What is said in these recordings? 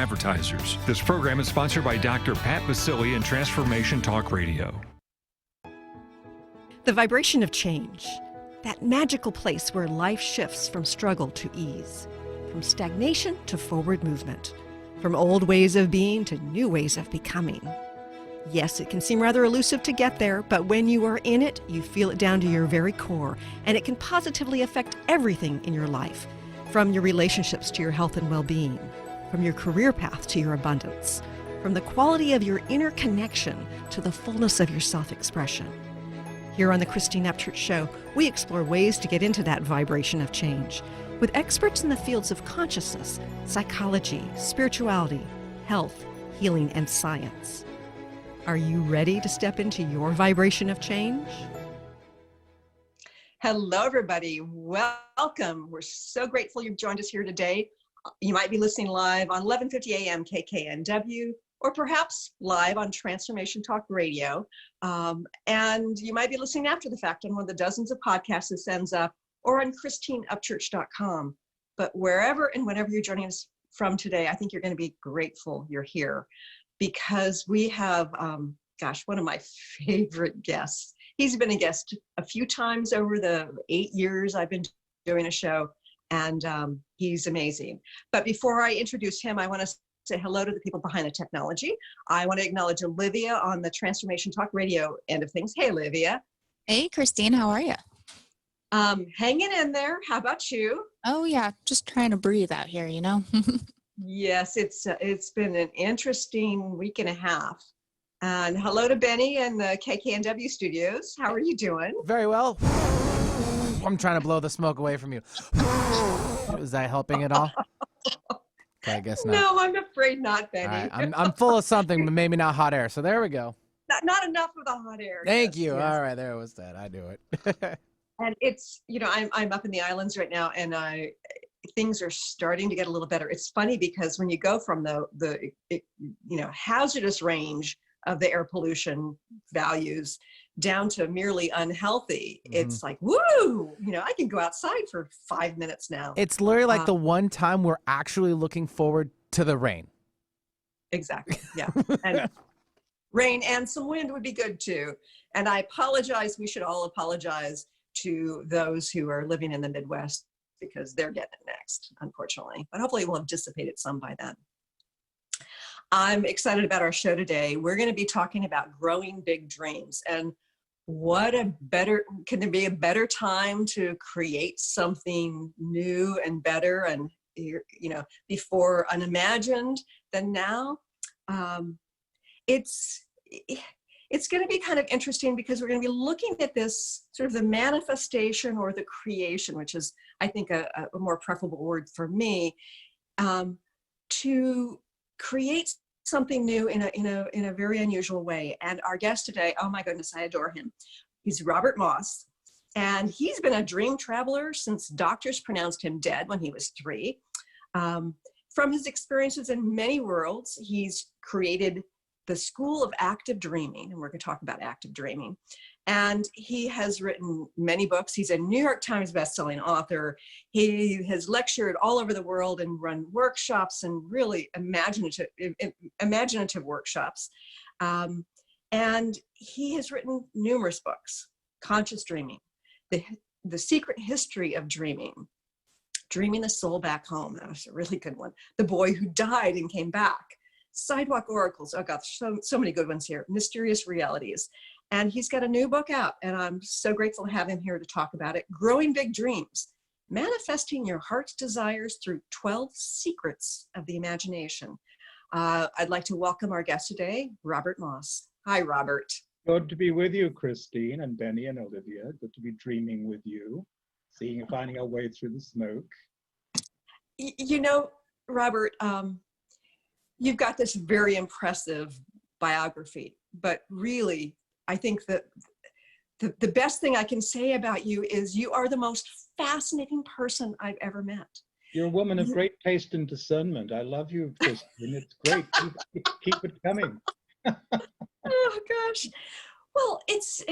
Advertisers. This program is sponsored by Dr. Pat Basili and Transformation Talk Radio. The vibration of change, that magical place where life shifts from struggle to ease, from stagnation to forward movement, from old ways of being to new ways of becoming. Yes, it can seem rather elusive to get there, but when you are in it, you feel it down to your very core, and it can positively affect everything in your life, from your relationships to your health and well-being, from your career path to your abundance, from the quality of your inner connection to the fullness of your self-expression. Here on the Christine Upchurch Show, we explore ways to get into that vibration of change with experts in the fields of consciousness, psychology, spirituality, health, healing, and science. Are you ready to step into your vibration of change? Hello, everybody. Welcome. We're so grateful you've joined us here today. You might be listening live on 1150 AM KKNW, or perhaps live on Transformation Talk Radio. And you might be listening after the fact on one of the dozens of podcasts that sends up, or on ChristineUpchurch.com. But wherever and whenever you're joining us from today, I think you're going to be grateful you're here, because we have, one of my favorite guests. He's been a guest a few times over the 8 years I've been doing a show, and he's amazing. But before I introduce him, I want to say hello to the people behind the technology. I want to acknowledge Olivia on the Transformation Talk Radio end of things. Hey, Olivia. Hey, Christine, how are you? Hanging in there. How about you? Oh, yeah, just trying to breathe out here, you know? Yes, it's been an interesting week and a half. And hello to Benny in the KKNW studios. How are you doing? Very well. I'm trying to blow the smoke away from you. Is that helping at all? Okay, I guess not. No, I'm afraid not, Benny. Right, I'm full of something, but maybe not hot air. So there we go. Not enough of the hot air. Thank you. Yes. All right, there was that. I knew it. And it's, I'm up in the islands right now, and things are starting to get a little better. It's funny because when you go from the hazardous range of the air pollution values down to merely unhealthy, it's like, woo, I can go outside for 5 minutes now. It's literally like the one time we're actually looking forward to the rain. Exactly. Yeah. And rain and some wind would be good too. And I apologize. We should all apologize to those who are living in the Midwest, because they're getting it next, unfortunately. But hopefully we'll have dissipated some by then. I'm excited about our show today. We're going to be talking about growing big dreams. And can there be a better time to create something new and better and, before unimagined than now? It's going to be kind of interesting because we're going to be looking at this sort of the manifestation or the creation, which is, I think, a more preferable word for me, to create something new in a very unusual way. And our guest today, oh my goodness, I adore him. He's Robert Moss, and he's been a dream traveler since doctors pronounced him dead when he was 3. From his experiences in many worlds, he's created the School of Active Dreaming, and we're going to talk about active dreaming. And he has written many books. He's a New York Times bestselling author. He has lectured all over the world and run workshops, and really imaginative workshops. And he has written numerous books: Conscious Dreaming, The Secret History of Dreaming, Dreaming the Soul Back Home. That was a really good one. The Boy Who Died and Came Back. Sidewalk Oracles. Oh gosh, so many good ones here. Mysterious Realities. And he's got a new book out, and I'm so grateful to have him here to talk about it. Growing Big Dreams, Manifesting Your Heart's Desires Through 12 Secrets of the Imagination. I'd like to welcome our guest today, Robert Moss. Hi, Robert. Good to be with you, Christine and Benny and Olivia. Good to be dreaming with you, finding our way through the smoke. Robert, you've got this very impressive biography, but really, I think that the best thing I can say about you is you are the most fascinating person I've ever met. You're a woman of great taste and discernment. I love you, Christine. It's great. Keep it coming. Oh, gosh. Well, it's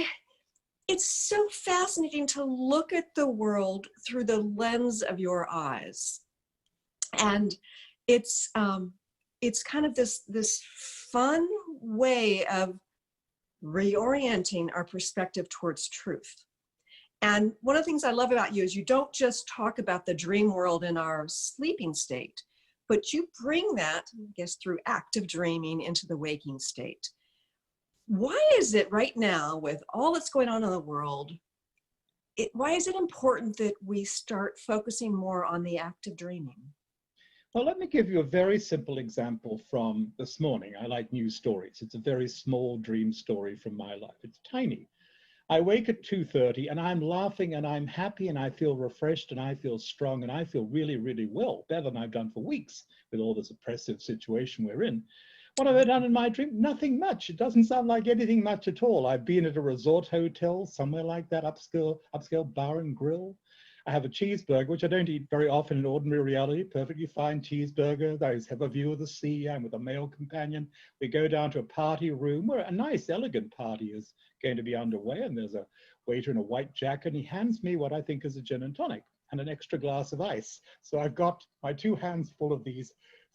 so fascinating to look at the world through the lens of your eyes. And it's it's kind of this fun way of reorienting our perspective towards truth. And one of the things I love about you is you don't just talk about the dream world in our sleeping state, but you bring that, I guess, through active dreaming into the waking state. Why is it right now, with all that's going on in the world, why is it important that we start focusing more on the active dreaming? Well, let me give you a very simple example from this morning. I like news stories. It's a very small dream story from my life. It's tiny. I wake at 2:30 and I'm laughing and I'm happy and I feel refreshed and I feel strong and I feel really, really well, better than I've done for weeks with all this oppressive situation we're in. What have I done in my dream? Nothing much. It doesn't sound like anything much at all. I've been at a resort hotel, somewhere like that, upscale bar and grill. I have a cheeseburger, which I don't eat very often in ordinary reality, perfectly fine cheeseburger. I have a view of the sea. I'm with a male companion. We go down to a party room where a nice, elegant party is going to be underway. And there's a waiter in a white jacket, and he hands me what I think is a gin and tonic and an extra glass of ice. So I've got my 2 hands full of these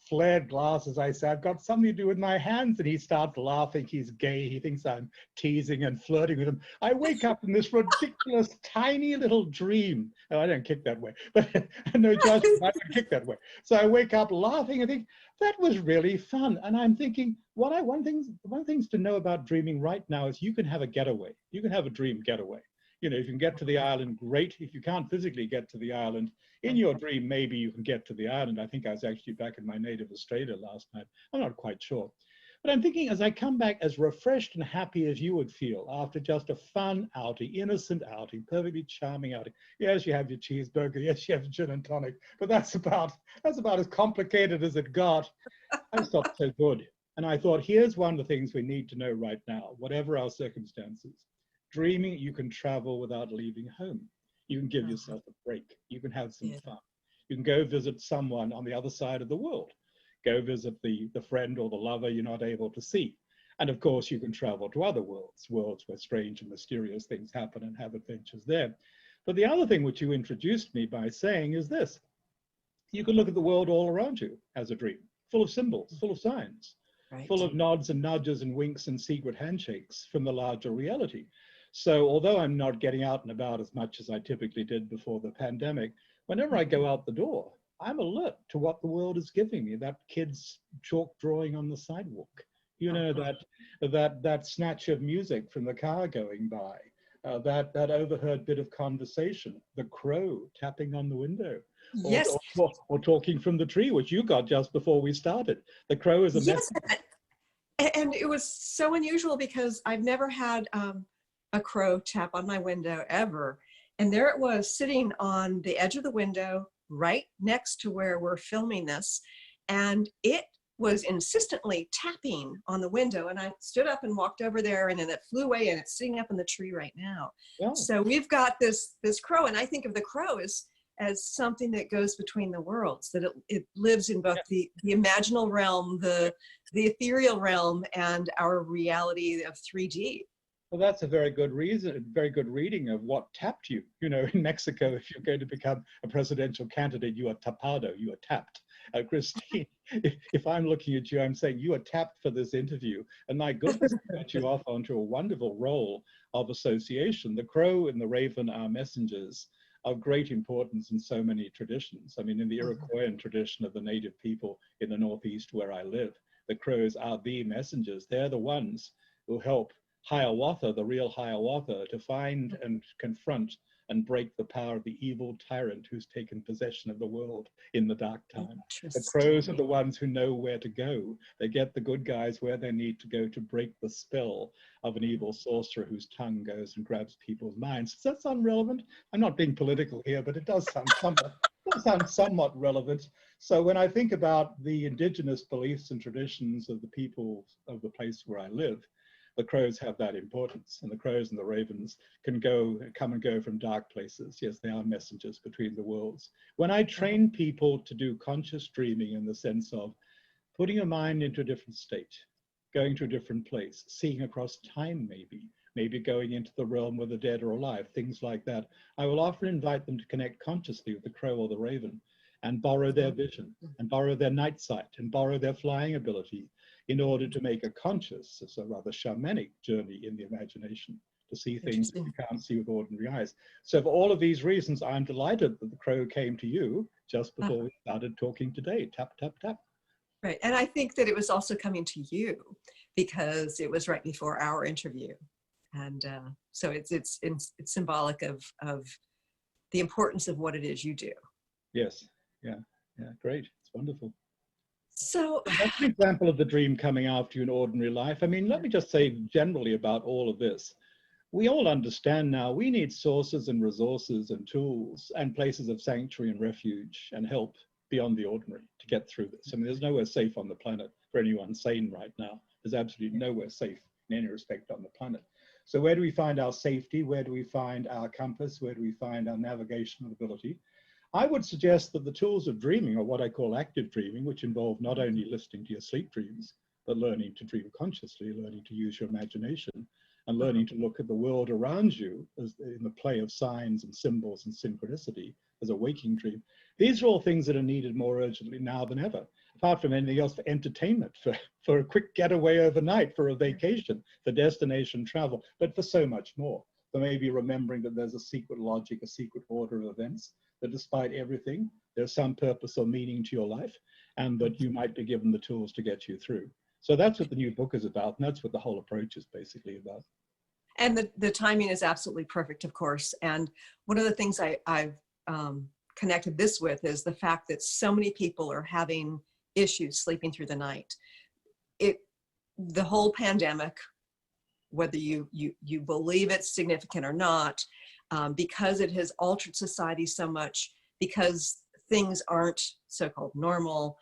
flared glasses. I say, I've got something to do with my hands. And he starts laughing. He's gay. He thinks I'm teasing and flirting with him. I wake up in this ridiculous, tiny little dream. Oh, I don't kick that way, but no judgment, I don't kick that way. So I wake up laughing and think, that was really fun. And I'm thinking, one of the things to know about dreaming right now is you can have a getaway. You can have a dream getaway. You know, if you can get to the island, great. If you can't physically get to the island, in your dream, maybe you can get to the island. I think I was actually back in my native Australia last night. I'm not quite sure. But I'm thinking, as I come back, as refreshed and happy as you would feel after just a fun outing, innocent outing, perfectly charming outing. Yes, you have your cheeseburger. Yes, you have gin and tonic. But that's about as complicated as it got. I felt so good. And I thought, here's one of the things we need to know right now, whatever our circumstances. Dreaming, you can travel without leaving home. You can give yourself a break. You can have some fun. You can go visit someone on the other side of the world. Go visit the friend or the lover you're not able to see. And of course, you can travel to other worlds where strange and mysterious things happen and have adventures there. But the other thing which you introduced me by saying is this. You can look at the world all around you as a dream, full of symbols, full of signs, full of nods and nudges and winks and secret handshakes from the larger reality. So although I'm not getting out and about as much as I typically did before the pandemic, whenever I go out the door, I'm alert to what the world is giving me. That kid's chalk drawing on the sidewalk, you know, that snatch of music from the car going by, that overheard bit of conversation, the crow tapping on the window, or talking from the tree, which you got just before we started. The crow is a message. And it was so unusual because I've never had a crow tap on my window ever. And there it was sitting on the edge of the window, right next to where we're filming this. And it was insistently tapping on the window. And I stood up and walked over there, and then it flew away, and it's sitting up in the tree right now. Yeah. So we've got this crow, and I think of the crow as something that goes between the worlds, that it lives in both the imaginal realm, the ethereal realm, and our reality of 3D. Well, that's a very good reading of what tapped you. You know, in Mexico, if you're going to become a presidential candidate, you are tapado, you are tapped. Christine, if I'm looking at you, I'm saying you are tapped for this interview. And my goodness, got you off onto a wonderful role of association. The crow and the raven are messengers of great importance in so many traditions. I mean, in the Iroquoian tradition of the native people in the Northeast where I live, the crows are the messengers. They're the ones who help Hiawatha, the real Hiawatha, to find and confront and break the power of the evil tyrant who's taken possession of the world in the dark time. The crows are the ones who know where to go. They get the good guys where they need to go to break the spell of an evil sorcerer whose tongue goes and grabs people's minds. Does that sound relevant? I'm not being political here, but it does sound somewhat relevant. So when I think about the indigenous beliefs and traditions of the people of the place where I live, the crows have that importance, and the crows and the ravens can come and go from dark places. Yes, they are messengers between the worlds. When I train people to do conscious dreaming in the sense of putting a mind into a different state, going to a different place, seeing across time maybe going into the realm where the dead are alive, things like that, I will often invite them to connect consciously with the crow or the raven and borrow their vision and borrow their night sight and borrow their flying ability in order to make a conscious, so rather shamanic journey in the imagination to see things that you can't see with ordinary eyes. So for all of these reasons, I'm delighted that the crow came to you just before we started talking today. Tap, tap, tap. Right. And I think that it was also coming to you because it was right before our interview. And so it's symbolic of the importance of what it is you do. Yes. Yeah. Great. It's wonderful. So that's an example of the dream coming after you in ordinary life. I mean, let me just say generally about all of this. We all understand now we need sources and resources and tools and places of sanctuary and refuge and help beyond the ordinary to get through this. I mean, there's nowhere safe on the planet for anyone sane right now. There's absolutely nowhere safe in any respect on the planet. So where do we find our safety? Where do we find our compass? Where do we find our navigational ability? I would suggest that the tools of dreaming are what I call active dreaming, which involve not only listening to your sleep dreams, but learning to dream consciously, learning to use your imagination, and learning to look at the world around you as in the play of signs and symbols and synchronicity as a waking dream. These are all things that are needed more urgently now than ever, apart from anything else, for entertainment, for a quick getaway overnight, for a vacation, for destination travel, but for so much more. For maybe remembering that there's a secret logic, a secret order of events, that despite everything, there's some purpose or meaning to your life, and that you might be given the tools to get you through. So that's what the new book is about, and that's what the whole approach is basically about. And the timing is absolutely perfect, of course. And one of the things I've connected this with is the fact that so many people are having issues sleeping through the night. The whole pandemic, whether you believe it's significant or not, because it has altered society so much, because things aren't so-called normal,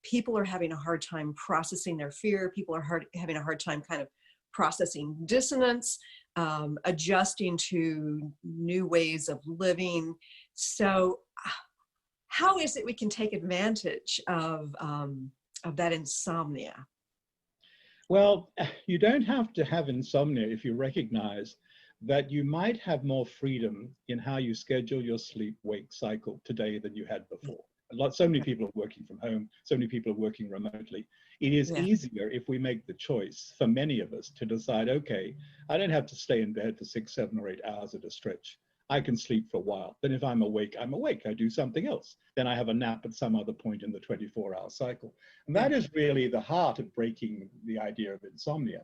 people are having a hard time processing their fear. People are having a hard time kind of processing dissonance, adjusting to new ways of living. So how is it we can take advantage of that insomnia? Well, you don't have to have insomnia if you recognize that you might have more freedom in how you schedule your sleep-wake cycle today than you had before. So many people are working from home, so many people are working remotely. It is easier if we make the choice, for many of us, to decide, okay, I don't have to stay in bed for 6, 7, or 8 hours at a stretch. I can sleep for a while. Then if I'm awake, I'm awake. I do something else. Then I have a nap at some other point in the 24-hour cycle. And that is really the heart of breaking the idea of insomnia.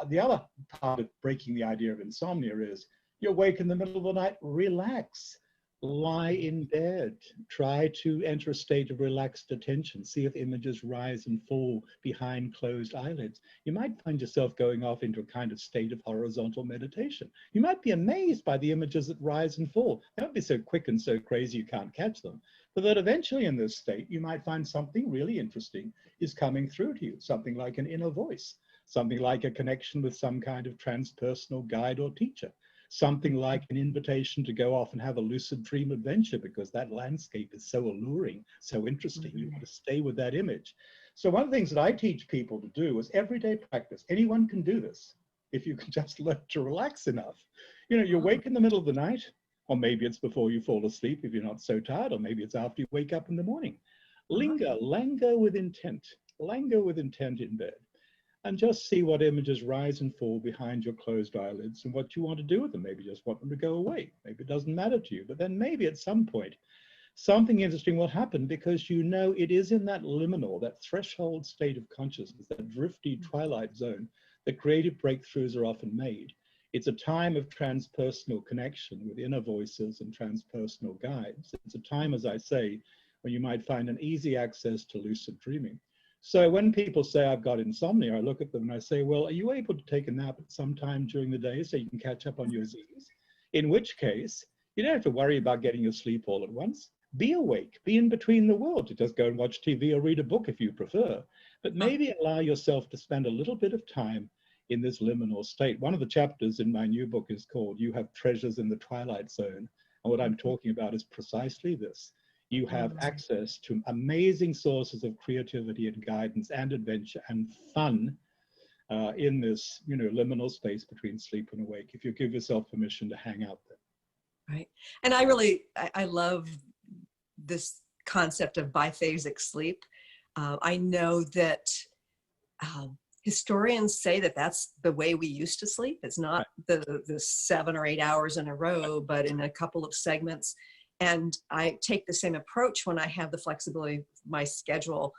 The other part of breaking the idea of insomnia is you're awake in the middle of the night, relax. Lie in bed, try to enter a state of relaxed attention, see if images rise and fall behind closed eyelids. You might find yourself going off into a kind of state of horizontal meditation. You might be amazed by the images that rise and fall. They won't be so quick and so crazy you can't catch them, but that eventually in this state, you might find something really interesting is coming through to you, something like an inner voice, something like a connection with some kind of transpersonal guide or teacher. Something like an invitation to go off and have a lucid dream adventure because that landscape is so alluring, so interesting. You want to stay with that image. So one of the things that I teach people to do is everyday practice. Anyone can do this if you can just learn to relax enough. You know, you wake in the middle of the night, or maybe it's before you fall asleep if you're not so tired, or maybe it's after you wake up in the morning. Languor with intent in bed. And just see what images rise and fall behind your closed eyelids and what you want to do with them. Maybe just want them to go away. Maybe it doesn't matter to you. But then maybe at some point, something interesting will happen because you know it is in that liminal, that threshold state of consciousness, that drifty twilight zone, that creative breakthroughs are often made. It's a time of transpersonal connection with inner voices and transpersonal guides. It's a time, as I say, when you might find an easy access to lucid dreaming. So when people say I've got insomnia, I look at them and I say, well, are you able to take a nap at some time during the day so you can catch up on your Z's? In which case, you don't have to worry about getting your sleep all at once. Be awake, be in between the world. Just go and watch TV or read a book if you prefer. But maybe allow yourself to spend a little bit of time in this liminal state. One of the chapters in my new book is called You Have Treasures in the Twilight Zone. And what I'm talking about is precisely this. You have access to amazing sources of creativity and guidance and adventure and fun in this, you know, liminal space between sleep and awake, if you give yourself permission to hang out there. Right. And I love this concept of biphasic sleep. I know that historians say that that's the way we used to sleep. It's not the 7 or 8 hours in a row, but in a couple of segments. And I take the same approach when I have the flexibility of my schedule,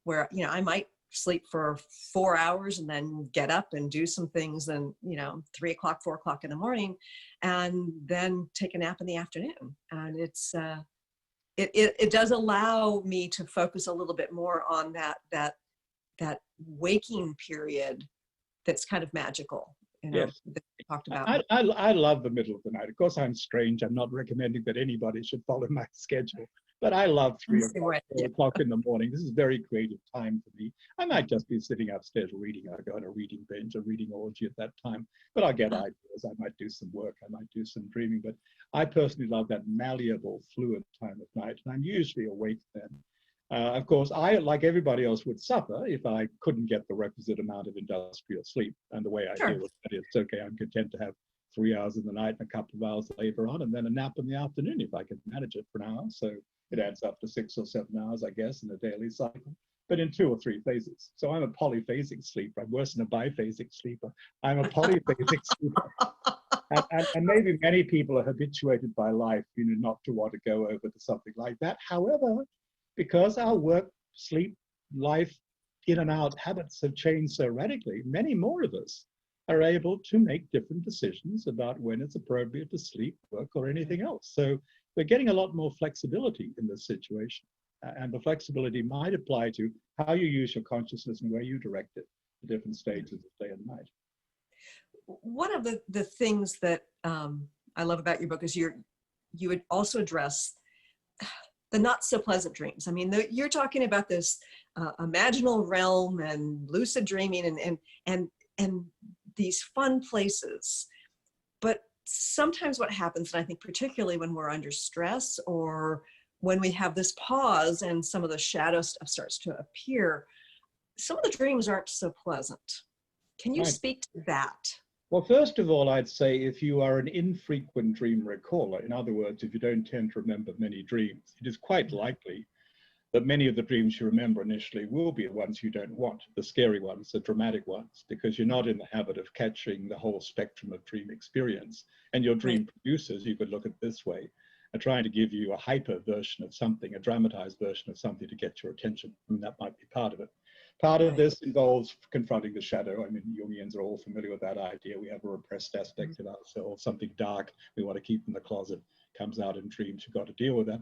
where, you know, I might sleep for 4 hours and then get up and do some things, and, you know, 3 o'clock, 4 o'clock in the morning, and then take a nap in the afternoon. And it does allow me to focus a little bit more on that waking period that's kind of magical, you know, Yes. that we talked about. I love the middle of the night. Of course, I'm strange. I'm not recommending that anybody should follow my schedule, but I love 3 Same o'clock, way, 4 o'clock in the morning. This is very creative time for me. I might just be sitting upstairs reading. I go on a reading binge, a reading orgy at that time, but I'll get ideas. I might do some work. I might do some dreaming, but I personally love that malleable, fluid time of night, and I'm usually awake then. Of course, I, like everybody else, would suffer if I couldn't get the requisite amount of industrial sleep. And the way I deal with it, it's okay, I'm content to have 3 hours in the night and a couple of hours later on, and then a nap in the afternoon if I can manage it for an hour. So it adds up to 6 or 7 hours, I guess, in a daily cycle, but in 2 or 3 phases. So I'm a polyphasic sleeper. I'm worse than a biphasic sleeper. I'm a polyphasic sleeper. And maybe many people are habituated by life, you know, not to want to go over to something like that. However, because our work, sleep, life, in and out habits have changed so radically, many more of us are able to make different decisions about when it's appropriate to sleep, work, or anything else. So we're getting a lot more flexibility in this situation. And the flexibility might apply to how you use your consciousness and where you direct it at different stages of day and night. One of the things that I love about your book is you would also address the not so pleasant dreams. I mean, you're talking about this imaginal realm and lucid dreaming and these fun places. But sometimes what happens, and I think particularly when we're under stress or when we have this pause and some of the shadow stuff starts to appear, some of the dreams aren't so pleasant. Can you speak to that? Well, first of all, I'd say if you are an infrequent dream recaller, in other words, if you don't tend to remember many dreams, it is quite likely that many of the dreams you remember initially will be the ones you don't want, the scary ones, the dramatic ones, because you're not in the habit of catching the whole spectrum of dream experience. And your dream producers, you could look at it this way, are trying to give you a hyper version of something, a dramatized version of something to get your attention. And that might be part of it. Part of this involves confronting the shadow. I mean, Jungians are all familiar with that idea. We have a repressed aspect of ourselves, something dark we want to keep in the closet, comes out in dreams. You've got to deal with that.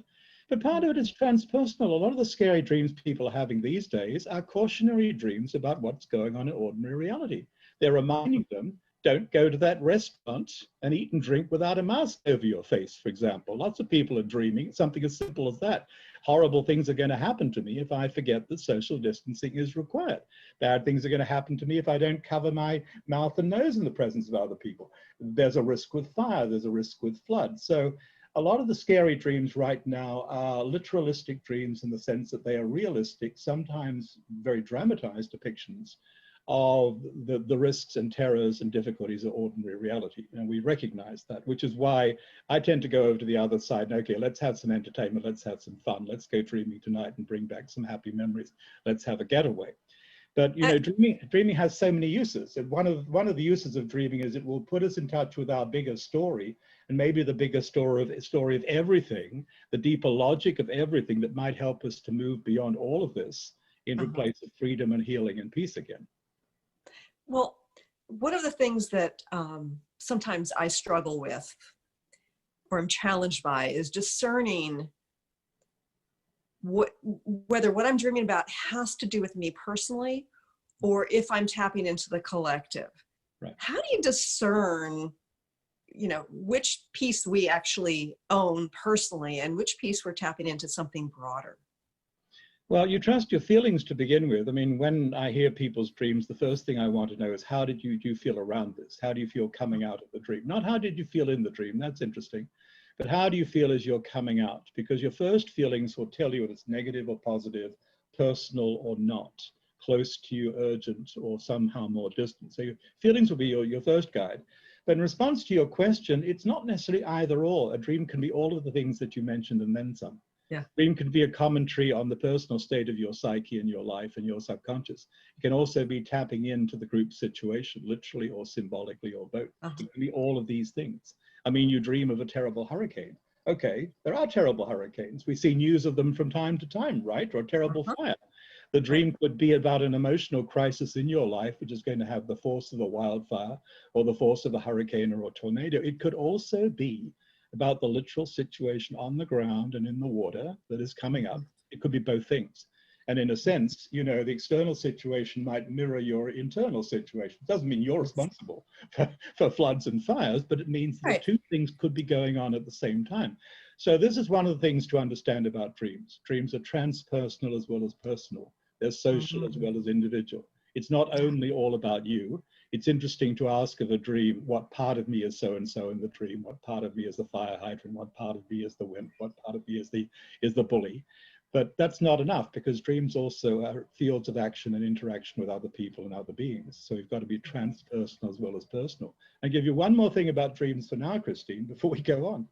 But part of it is transpersonal. A lot of the scary dreams people are having these days are cautionary dreams about what's going on in ordinary reality. They're reminding them, don't go to that restaurant and eat and drink without a mask over your face, for example. Lots of people are dreaming something as simple as that. Horrible things are going to happen to me if I forget that social distancing is required. Bad things are going to happen to me if I don't cover my mouth and nose in the presence of other people. There's a risk with fire. There's a risk with flood. So a lot of the scary dreams right now are literalistic dreams in the sense that they are realistic, sometimes very dramatized depictions of the risks and terrors and difficulties of ordinary reality. And we recognize that, which is why I tend to go over to the other side and, okay, let's have some entertainment, let's have some fun, let's go dreaming tonight and bring back some happy memories, let's have a getaway. But, you know, dreaming has so many uses. And one of the uses of dreaming is it will put us in touch with our bigger story, and maybe the bigger story of everything, the deeper logic of everything that might help us to move beyond all of this into a place of freedom and healing and peace again. Well, one of the things that sometimes I struggle with or am challenged by is discerning whether what I'm dreaming about has to do with me personally or if I'm tapping into the collective. Right. How do you discern, you know, which piece we actually own personally and which piece we're tapping into something broader? Well, you trust your feelings to begin with. I mean, when I hear people's dreams, the first thing I want to know is how do you feel around this? How do you feel coming out of the dream? Not how did you feel in the dream, that's interesting, but how do you feel as you're coming out? Because your first feelings will tell you if it's negative or positive, personal or not, close to you, urgent, or somehow more distant. So your feelings will be your first guide. But in response to your question, it's not necessarily either or. A dream can be all of the things that you mentioned and then some. Yeah. Dream can be a commentary on the personal state of your psyche and your life and your subconscious. It can also be tapping into the group situation, literally or symbolically or both. It can be all of these things. I mean, you dream of a terrible hurricane. Okay, there are terrible hurricanes. We see news of them from time to time, right? Or a terrible fire. The dream could be about an emotional crisis in your life, which is going to have the force of a wildfire or the force of a hurricane or a tornado. It could also be about the literal situation on the ground and in the water that is coming up. It could be both things. And in a sense, you know, the external situation might mirror your internal situation. It doesn't mean you're responsible for floods and fires, but it means that two things could be going on at the same time. So this is one of the things to understand about dreams. Dreams are transpersonal as well as personal. They're social as well as individual. It's not only all about you. It's interesting to ask of a dream, what part of me is so-and-so in the dream? What part of me is the fire hydrant? What part of me is the wimp? What part of me is the bully? But that's not enough, because dreams also are fields of action and interaction with other people and other beings. So you've got to be transpersonal as well as personal. I'll give you one more thing about dreams for now, Christine, before we go on.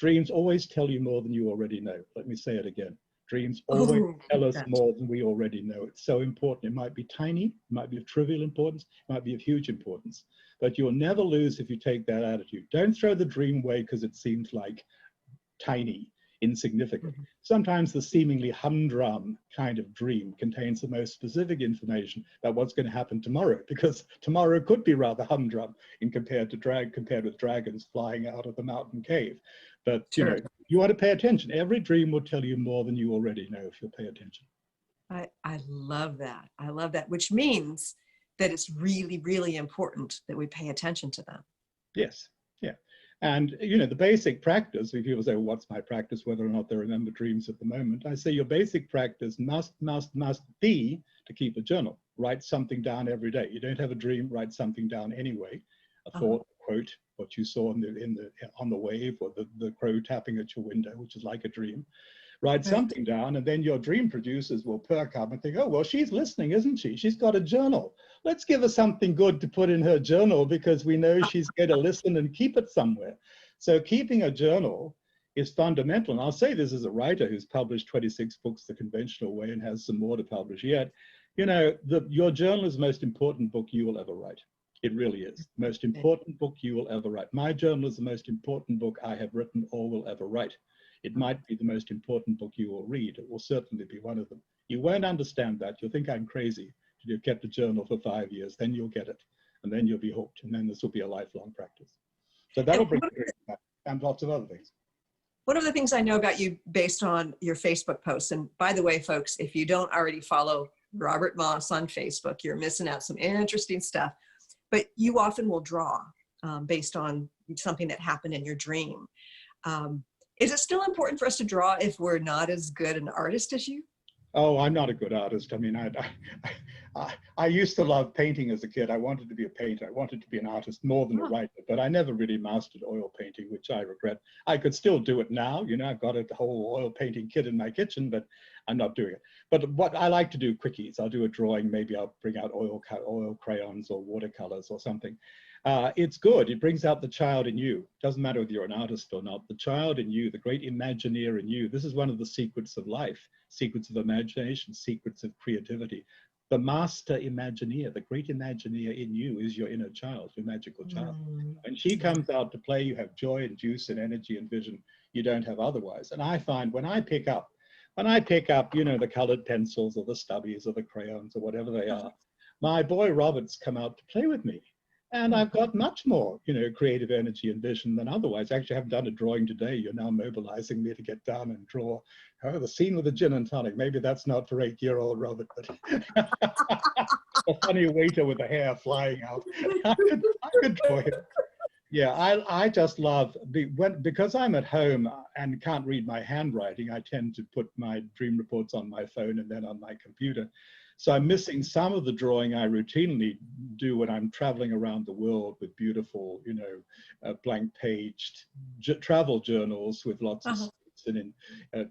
Dreams always tell you more than you already know. Let me say it again. Dreams always tell us more than we already know. It's so important. It might be tiny, it might be of trivial importance, it might be of huge importance. But you'll never lose if you take that attitude. Don't throw the dream away because it seems like tiny, insignificant. Sometimes the seemingly humdrum kind of dream contains the most specific information about what's going to happen tomorrow, because tomorrow could be rather humdrum compared with dragons flying out of the mountain cave. But you know, you want to pay attention. Every dream will tell you more than you already know if you'll pay attention. I love that. I love that, which means that it's really, really important that we pay attention to them. Yes, yeah. And, you know, the basic practice, if people say, well, what's my practice, whether or not they remember dreams at the moment, I say your basic practice must be to keep a journal. Write something down every day. You don't have a dream, write something down anyway. A thought, quote, what you saw on the wave, or the crow tapping at your window, which is like a dream. Write something down, and then your dream producers will perk up and think, oh, well, she's listening, isn't she? She's got a journal. Let's give her something good to put in her journal, because we know she's going to listen and keep it somewhere. So keeping a journal is fundamental. And I'll say this as a writer who's published 26 books the conventional way and has some more to publish yet. You know, your journal is the most important book you will ever write. It really is. The most important book you will ever write. My journal is the most important book I have written or will ever write. It might be the most important book you will read. It will certainly be one of them. You won't understand that. You'll think I'm crazy. You've kept a journal for 5 years, then you'll get it. And then you'll be hooked. And then this will be a lifelong practice. So that'll bring the dream back, and lots of other things. One of the things I know about you based on your Facebook posts, and by the way, folks, if you don't already follow Robert Moss on Facebook, you're missing out some interesting stuff. But you often will draw based on something that happened in your dream. Is it still important for us to draw if we're not as good an artist as you? Oh, I'm not a good artist. I mean, I used to love painting as a kid. I wanted to be a painter. I wanted to be an artist more than a writer, but I never really mastered oil painting, which I regret. I could still do it now. You know, I've got a whole oil painting kit in my kitchen, but I'm not doing it. But what I like to do quickies, I'll do a drawing. Maybe I'll bring out oil crayons or watercolors or something. It's good. It brings out the child in you. Doesn't matter whether you're an artist or not. The child in you, the great Imagineer in you. This is one of the secrets of life, secrets of imagination, secrets of creativity. The master Imagineer, the great Imagineer in you is your inner child, your magical child. When she comes out to play, you have joy and juice and energy and vision you don't have otherwise. And I find when I pick up, you know, the colored pencils or the stubbies or the crayons or whatever they are, my boy Robert's come out to play with me. And I've got much more, you know, creative energy and vision than otherwise. Actually, I haven't done a drawing today. You're now mobilizing me to get down and draw the scene with the gin and tonic. Maybe that's not for 8-year-old Robert, but a funny waiter with the hair flying out. I could draw him. Yeah, I just love, because I'm at home and can't read my handwriting, I tend to put my dream reports on my phone and then on my computer. So I'm missing some of the drawing I routinely do when I'm traveling around the world with beautiful, you know, blank-paged travel journals with lots of scripts in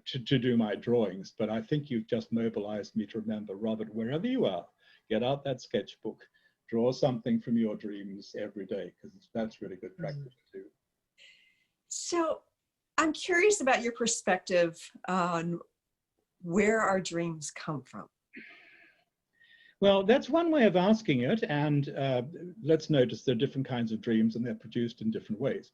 to do my drawings. But I think you've just mobilized me to remember, Robert, wherever you are, get out that sketchbook, draw something from your dreams every day, because that's really good practice too. So I'm curious about your perspective on where our dreams come from. Well, that's one way of asking it. And let's notice there are different kinds of dreams and they're produced in different ways.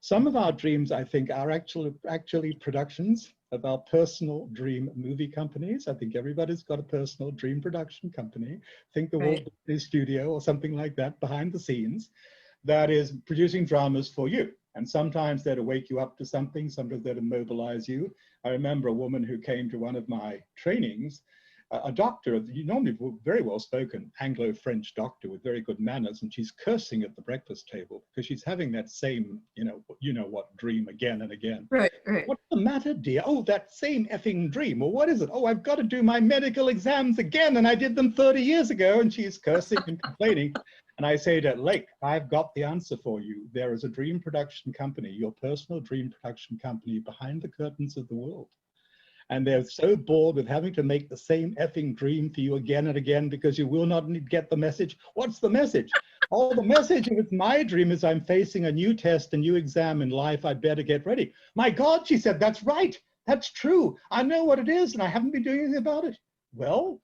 Some of our dreams, I think, are actually productions of our personal dream movie companies. I think everybody's got a personal dream production company. Think the Walt Disney Studio or something like that behind the scenes that is producing dramas for you. And sometimes they're to wake you up to something, sometimes they're to mobilize you. I remember a woman who came to one of my trainings, a doctor, normally very well-spoken Anglo-French doctor with very good manners, and she's cursing at the breakfast table because she's having that same, you know what dream again and again. Right. What's the matter, dear? Oh, that same effing dream. Well, what is it? Oh, I've got to do my medical exams again, and I did them 30 years ago, and she's cursing and complaining. And I say to Lake, I've got the answer for you. There is a dream production company, your personal dream production company behind the curtains of the world. And they're so bored with having to make the same effing dream for you again and again because you will not get the message. What's the message? Oh, the message, if it's my dream, is I'm facing a new test, a new exam in life. I'd better get ready. My God, she said, that's right. That's true. I know what it is, and I haven't been doing anything about it. Well,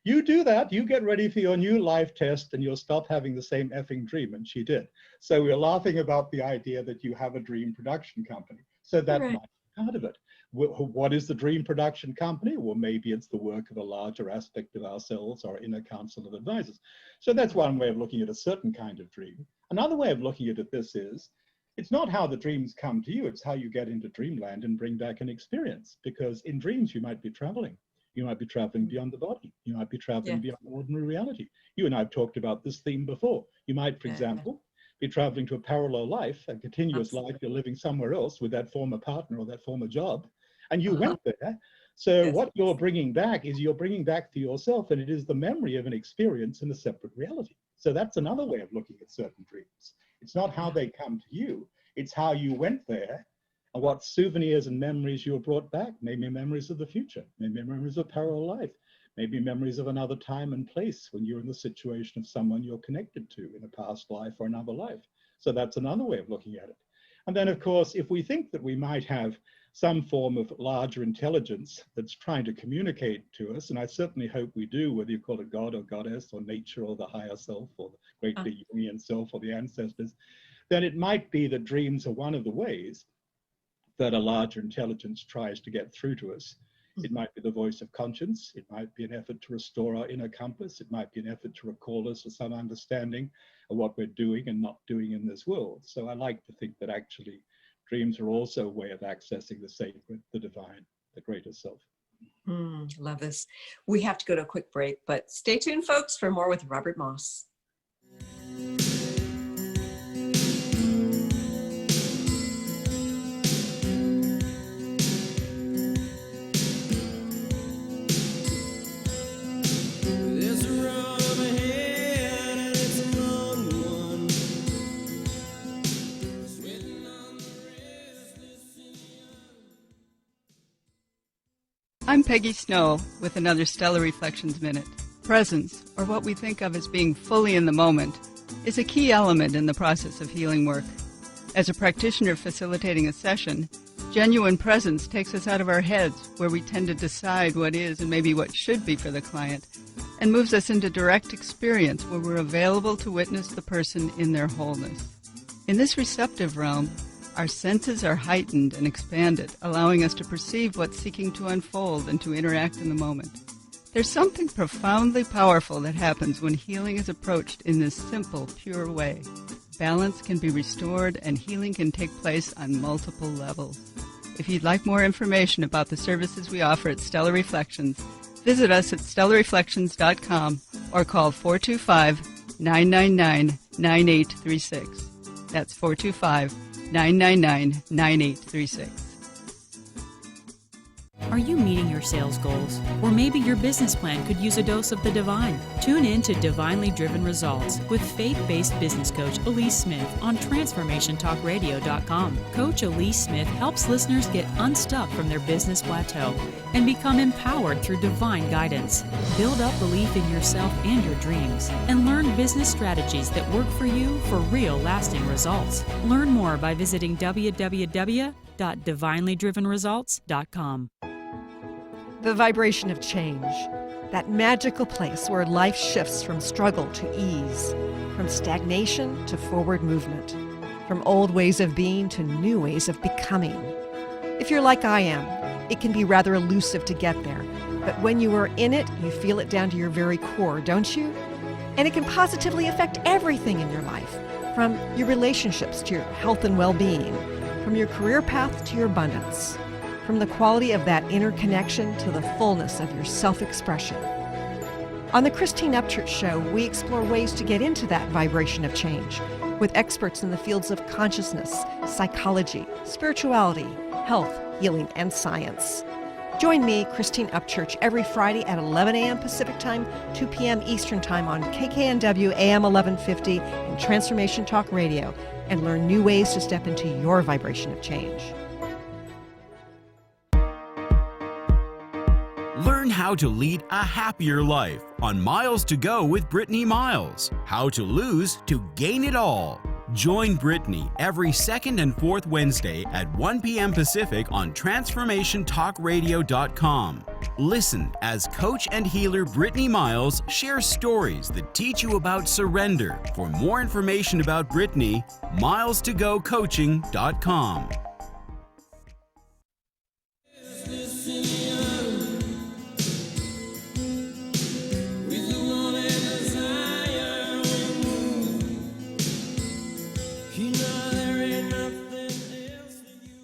you do that. You get ready for your new life test, and you'll stop having the same effing dream. And she did. So we're laughing about the idea that you have a dream production company. So that might be part of it. What is the dream production company? Well, maybe it's the work of a larger aspect of ourselves, our inner council of advisors. So that's one way of looking at a certain kind of dream. Another way of looking at this is, it's not how the dreams come to you, it's how you get into dreamland and bring back an experience. Because in dreams, you might be traveling. You might be traveling beyond the body. You might be traveling beyond ordinary reality. You and I have talked about this theme before. You might, for example, be traveling to a parallel life, a continuous life. You're living somewhere else with that former partner or that former job. And you went there. So what you're bringing back is you're bringing back to yourself, and it is the memory of an experience in a separate reality. So that's another way of looking at certain dreams. It's not how they come to you. It's how you went there and what souvenirs and memories you brought back. Maybe memories of the future, maybe memories of parallel life, maybe memories of another time and place when you're in the situation of someone you're connected to in a past life or another life. So that's another way of looking at it. And then, of course, if we think that we might have some form of larger intelligence that's trying to communicate to us, and I certainly hope we do, whether you call it God or goddess or nature or the higher self or the great big Jungian self or the ancestors, then it might be that dreams are one of the ways that a larger intelligence tries to get through to us. It might be the voice of conscience. It might be an effort to restore our inner compass. It might be an effort to recall us to some understanding of what we're doing and not doing in this world. So I like to think that actually dreams are also a way of accessing the sacred, the divine, the greater self. Love this. We have to go to a quick break, but stay tuned, folks, for more with Robert Moss. I'm Peggy Snow with another Stellar Reflections Minute. Presence, or what we think of as being fully in the moment, is a key element in the process of healing work. As a practitioner facilitating a session, genuine presence takes us out of our heads, where we tend to decide what is and maybe what should be for the client, and moves us into direct experience where we're available to witness the person in their wholeness. In this receptive realm, our senses are heightened and expanded, allowing us to perceive what's seeking to unfold and to interact in the moment. There's something profoundly powerful that happens when healing is approached in this simple, pure way. Balance can be restored and healing can take place on multiple levels. If you'd like more information about the services we offer at Stellar Reflections, visit us at stellarreflections.com or call 425-999-9836. That's 425-999-9836. Are you meeting your sales goals? Or maybe your business plan could use a dose of the divine? Tune in to Divinely Driven Results with faith-based business coach Elise Smith on TransformationTalkRadio.com. Coach Elise Smith helps listeners get unstuck from their business plateau and become empowered through divine guidance. Build up belief in yourself and your dreams, and learn business strategies that work for you for real lasting results. Learn more by visiting www.elise.com. www.divinelydrivenresults.com. The vibration of change, that magical place where life shifts from struggle to ease, from stagnation to forward movement, from old ways of being to new ways of becoming. If you're like I am, it can be rather elusive to get there, but when you are in it, you feel it down to your very core, don't you? And it can positively affect everything in your life, from your relationships to your health and well-being, from your career path to your abundance, from the quality of that inner connection to the fullness of your self-expression. On the Christine Upchurch Show, we explore ways to get into that vibration of change with experts in the fields of consciousness, psychology, spirituality, health, healing, and science. Join me, Christine Upchurch, every Friday at 11 a.m. Pacific Time, 2 p.m. Eastern Time on KKNW AM 1150 and Transformation Talk Radio, and learn new ways to step into your vibration of change. Learn how to lead a happier life on Miles to Go with Brittany Miles. How to lose to gain it all. Join Brittany every second and fourth Wednesday at 1 p.m. Pacific on TransformationTalkRadio.com. Listen as coach and healer Brittany Miles shares stories that teach you about surrender. For more information about Brittany, milestogocoaching.com.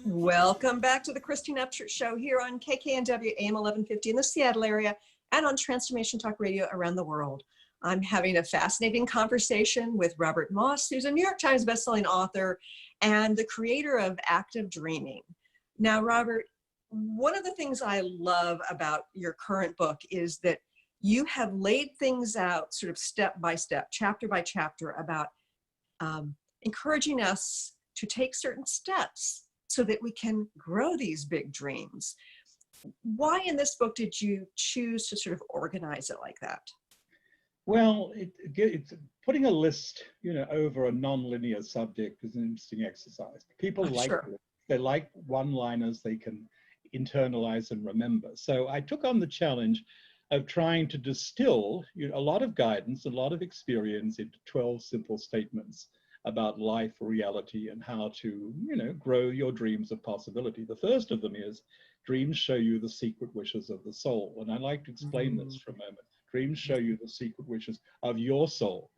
Welcome back to the Christine Upchurch Show here on KKNW AM 1150 in the Seattle area and on Transformation Talk Radio around the world. I'm having a fascinating conversation with Robert Moss, who's a New York Times bestselling author and the creator of Active Dreaming. Now, Robert, one of the things I love about your current book is that you have laid things out sort of step by step, chapter by chapter, about encouraging us to take certain steps so that we can grow these big dreams. Why in this book did you choose to sort of organize it like that? Well, it's putting a list, over a non-linear subject is an interesting exercise. People like Sure. it. They like one-liners they can internalize and remember. So I took on the challenge of trying to distill a lot of guidance, a lot of experience into 12 simple statements about life, reality, and how to, grow your dreams of possibility. The first of them is, dreams show you the secret wishes of the soul. And I'd like to explain this for a moment. Dreams show you the secret wishes of your soul.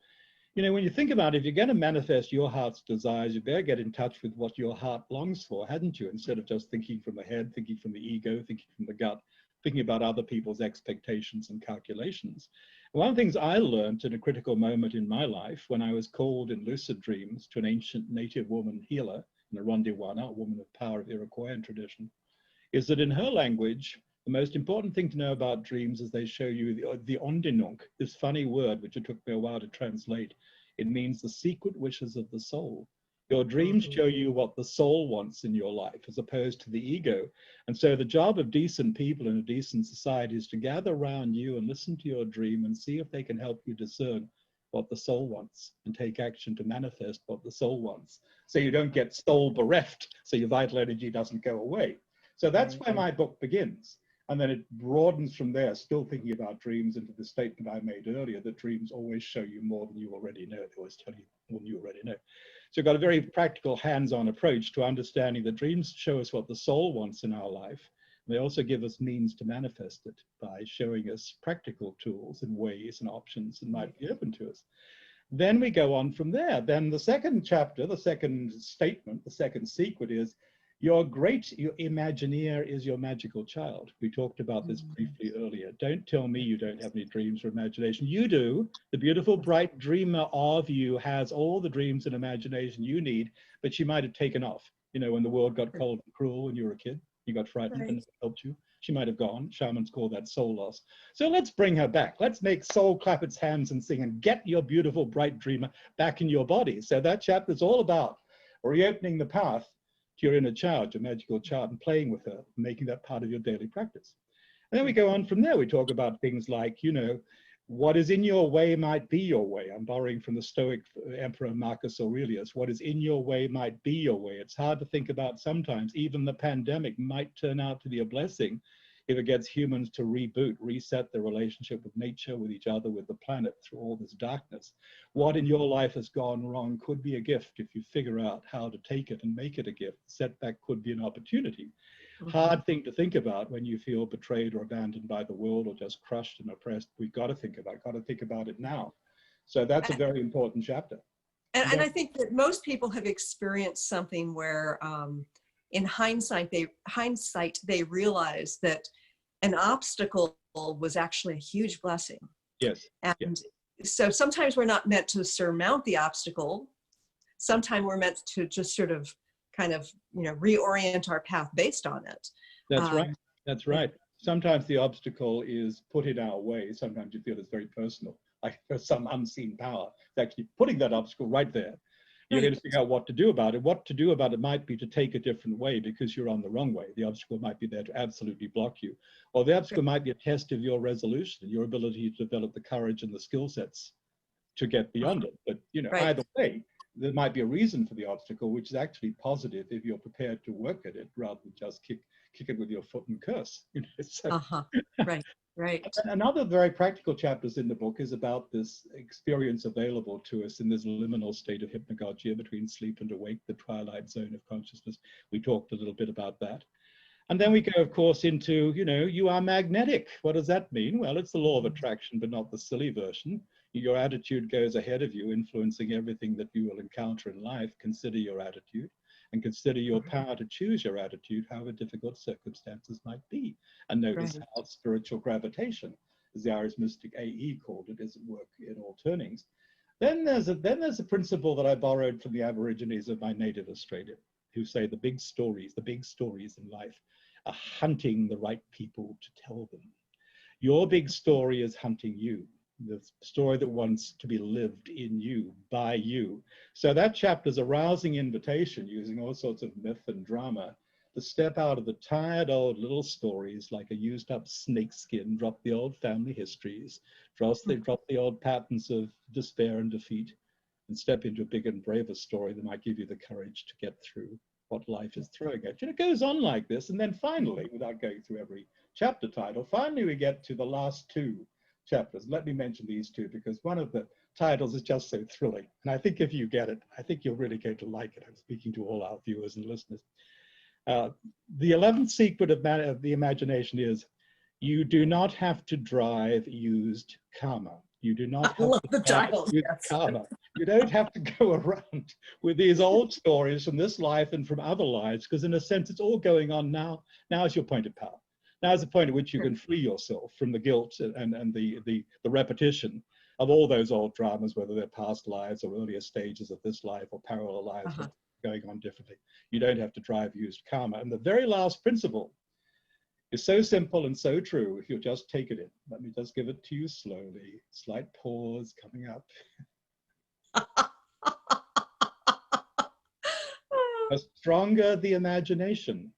When you think about it, if you're going to manifest your heart's desires, you better get in touch with what your heart longs for, hadn't you? Instead of just thinking from the head, thinking from the ego, thinking from the gut, thinking about other people's expectations and calculations. One of the things I learned in a critical moment in my life when I was called in lucid dreams to an ancient native woman healer, in Rondiwana, a woman of power of Iroquoian tradition, is that in her language, the most important thing to know about dreams is they show you the ondinunk, this funny word which it took me a while to translate. It means the secret wishes of the soul. Your dreams show you what the soul wants in your life as opposed to the ego. And so the job of decent people in a decent society is to gather around you and listen to your dream and see if they can help you discern what the soul wants and take action to manifest what the soul wants. So you don't get soul bereft, so your vital energy doesn't go away. So that's where my book begins. And then it broadens from there, still thinking about dreams, into the statement I made earlier, that dreams always show you more than you already know. They always tell you more than you already know. So we've got a very practical, hands-on approach to understanding that dreams show us what the soul wants in our life. They also give us means to manifest it by showing us practical tools and ways and options that might be open to us. Then we go on from there. Then the second chapter, the second statement, the second secret is, your Imagineer is your magical child. We talked about this briefly earlier. Don't tell me you don't have any dreams or imagination. You do. The beautiful, bright dreamer of you has all the dreams and imagination you need, but she might have taken off. When the world got cold and cruel when you were a kid, you got frightened and it helped you. She might have gone. Shamans call that soul loss. So let's bring her back. Let's make soul clap its hands and sing and get your beautiful, bright dreamer back in your body. So that chapter is all about reopening the path to your inner child, your magical child, and playing with her, making that part of your daily practice. And then we go on from there. We talk about things like, What is in your way might be your way. I'm borrowing from the Stoic Emperor Marcus Aurelius. What is in your way might be your way. It's hard to think about sometimes. Even the pandemic might turn out to be a blessing if it gets humans to reboot, reset their relationship with nature, with each other, with the planet through all this darkness. What in your life has gone wrong could be a gift if you figure out how to take it and make it a gift. Setback could be an opportunity. Hard thing to think about when you feel betrayed or abandoned by the world or just crushed and oppressed. We've got to think about it now. So that's a very important chapter. And I think that most people have experienced something where in hindsight they realize that an obstacle was actually a huge blessing. Yes. And so sometimes we're not meant to surmount the obstacle. Sometimes we're meant to just sort of kind of, reorient our path based on it. That's right. That's right. Sometimes the obstacle is put in our way. Sometimes you feel it's very personal, like there's some unseen power. It's actually putting that obstacle right there. You're going to figure out what to do about it. What to do about it might be to take a different way because you're on the wrong way. The obstacle might be there to absolutely block you. Or the obstacle might be a test of your resolution, your ability to develop the courage and the skill sets to get beyond it. But, either way, there might be a reason for the obstacle, which is actually positive if you're prepared to work at it rather than just kick it with your foot and curse. So, Right. Another very practical chapters in the book is about this experience available to us in this liminal state of hypnagogia between sleep and awake, the twilight zone of consciousness. We talked a little bit about that. And then we go, of course, into, you are magnetic. What does that mean? Well, it's the law of attraction, but not the silly version. Your attitude goes ahead of you, influencing everything that you will encounter in life. Consider your attitude and consider your power to choose your attitude, however difficult circumstances might be. And notice how spiritual gravitation, as the Irish mystic A.E. called it, is at work in all turnings. Then there's a principle that I borrowed from the Aborigines of my native Australia, who say the big stories in life are hunting the right people to tell them. Your big story is hunting you. The story that wants to be lived in you, by you. So that chapter is a rousing invitation using all sorts of myth and drama to step out of the tired old little stories like a used up snake skin, drop the old family histories, drop the old patterns of despair and defeat, and step into a bigger and braver story that might give you the courage to get through what life is throwing at you. And it goes on like this. And then finally, without going through every chapter title, finally we get to the last two chapters. Let me mention these two because one of the titles is just so thrilling. And I think if you get it, I think you're really going to like it. I'm speaking to all our viewers and listeners. The 11th secret of the imagination is you do not have to drive used karma. You do not have to drive used karma. You don't have to go around with these old stories from this life and from other lives because in a sense, it's all going on now. Now is your point of power. Now is the point at which you can free yourself from the guilt and the repetition of all those old dramas, whether they're past lives or earlier stages of this life or parallel lives going on differently. You don't have to drive used karma. And the very last principle is so simple and so true if you'll just take it in. Let me just give it to you slowly. Slight pause coming up. The stronger the imagination,